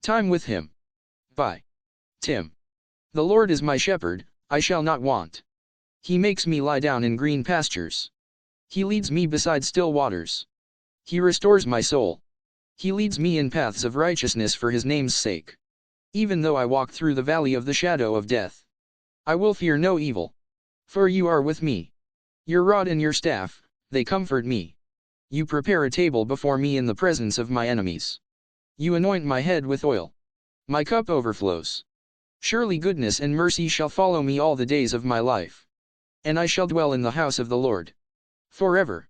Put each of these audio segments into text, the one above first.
Time with Him. By Tim. The Lord is my shepherd, I shall not want. He makes me lie down in green pastures. He leads me beside still waters. He restores my soul. He leads me in paths of righteousness for His name's sake. Even though I walk through the valley of the shadow of death, I will fear no evil. For you are with me. Your rod and your staff, they comfort me. You prepare a table before me in the presence of my enemies. You anoint my head with oil. My cup overflows. Surely goodness and mercy shall follow me all the days of my life. And I shall dwell in the house of the Lord forever.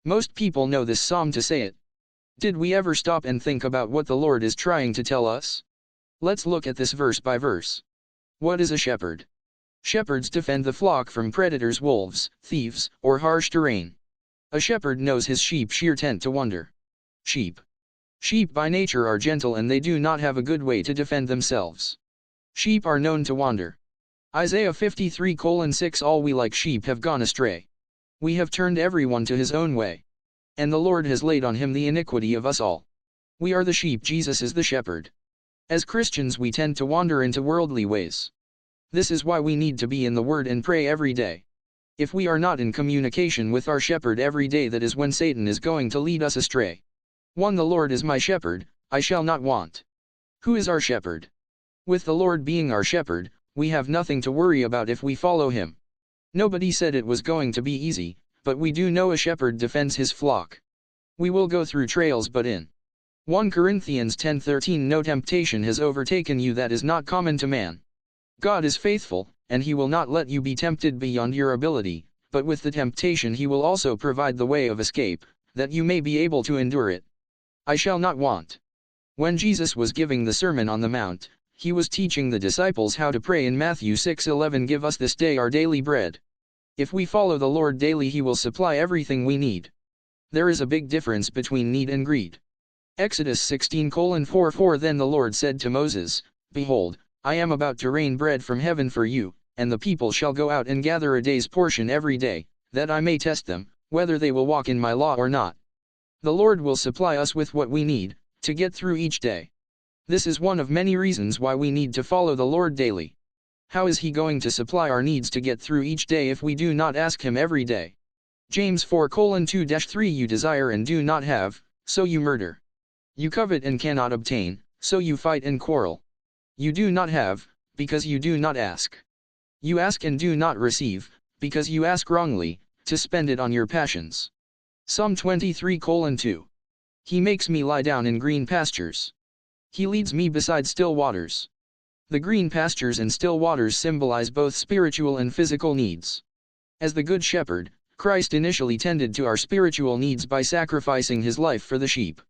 Most people know this psalm to say it. Did we ever stop and think about what the Lord is trying to tell us? Let's look at this verse by verse. What is a shepherd? Shepherds defend the flock from predators, wolves, thieves, or harsh terrain. A shepherd knows his sheep sheer tent to wander. Sheep by nature are gentle and they do not have a good way to defend themselves. Sheep are known to wander. Isaiah 53:6 All we like sheep have gone astray. We have turned everyone to his own way. And the Lord has laid on him the iniquity of us all. We are the sheep, Jesus is the shepherd. As Christians we tend to wander into worldly ways. This is why we need to be in the Word and pray every day. If we are not in communication with our shepherd every day, that is when Satan is going to lead us astray. 1. The Lord is my shepherd, I shall not want. Who is our shepherd? With the Lord being our shepherd, we have nothing to worry about if we follow Him. Nobody said it was going to be easy, but we do know a shepherd defends his flock. We will go through trials, but in 1 Corinthians 10:13 no temptation has overtaken you that is not common to man. God is faithful, and He will not let you be tempted beyond your ability, but with the temptation He will also provide the way of escape, that you may be able to endure it. I shall not want. When Jesus was giving the Sermon on the Mount, He was teaching the disciples how to pray in Matthew 6:11 Give us this day our daily bread. If we follow the Lord daily He will supply everything we need. There is a big difference between need and greed. Exodus 16:4 Then the Lord said to Moses, Behold, I am about to rain bread from heaven for you, and the people shall go out and gather a day's portion every day, that I may test them, whether they will walk in my law or not. The Lord will supply us with what we need, to get through each day. This is one of many reasons why we need to follow the Lord daily. How is He going to supply our needs to get through each day if we do not ask Him every day? James 4:2-3 You desire and do not have, so you murder. You covet and cannot obtain, so you fight and quarrel. You do not have, because you do not ask. You ask and do not receive, because you ask wrongly, to spend it on your passions. Psalm 23:2. He makes me lie down in green pastures. He leads me beside still waters. The green pastures and still waters symbolize both spiritual and physical needs. As the Good Shepherd, Christ initially tended to our spiritual needs by sacrificing His life for the sheep.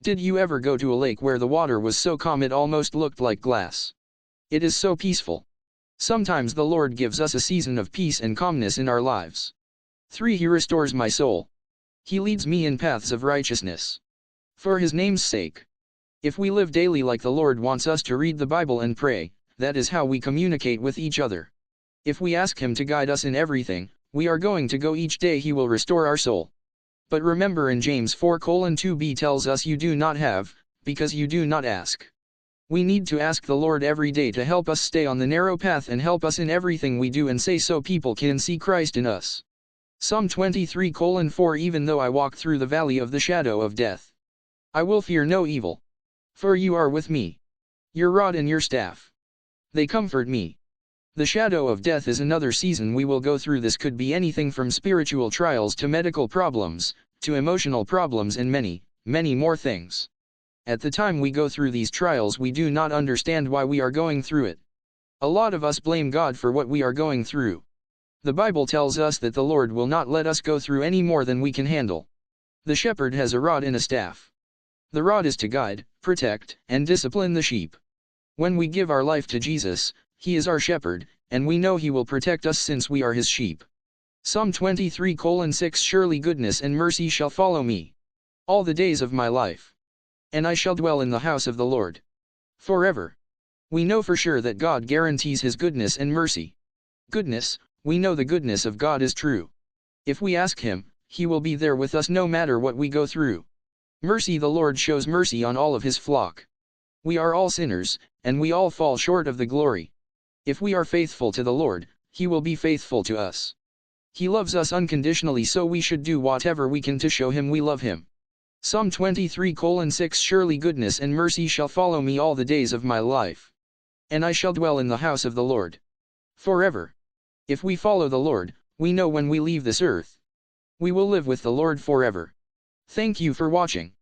Did you ever go to a lake where the water was so calm it almost looked like glass? It is so peaceful. Sometimes the Lord gives us a season of peace and calmness in our lives. 3. He restores my soul. He leads me in paths of righteousness for His name's sake. If we live daily like the Lord wants us to read the Bible and pray, that is how we communicate with each other. If we ask Him to guide us in everything, we are going to go each day He will restore our soul. But remember in James 4:2b tells us you do not have, because you do not ask. We need to ask the Lord every day to help us stay on the narrow path and help us in everything we do and say so people can see Christ in us. Psalm 23:4 Even though I walk through the valley of the shadow of death, I will fear no evil. For you are with me. Your rod and your staff, they comfort me. The shadow of death is another season we will go through. This could be anything from spiritual trials to medical problems, to emotional problems and many, many more things. At the time we go through these trials we do not understand why we are going through it. A lot of us blame God for what we are going through. The Bible tells us that the Lord will not let us go through any more than we can handle. The shepherd has a rod and a staff. The rod is to guide, protect, and discipline the sheep. When we give our life to Jesus, He is our shepherd, and we know He will protect us since we are His sheep. Psalm 23:6 Surely goodness and mercy shall follow me all the days of my life, and I shall dwell in the house of the Lord forever. We know for sure that God guarantees His goodness and mercy. Goodness, we know the goodness of God is true. If we ask Him, He will be there with us no matter what we go through. Mercy, the Lord shows mercy on all of His flock. We are all sinners, and we all fall short of the glory. If we are faithful to the Lord, He will be faithful to us. He loves us unconditionally, so we should do whatever we can to show Him we love Him. Psalm 23:6 Surely goodness and mercy shall follow me all the days of my life. And I shall dwell in the house of the Lord forever. If we follow the Lord, we know when we leave this earth, we will live with the Lord forever. Thank you for watching.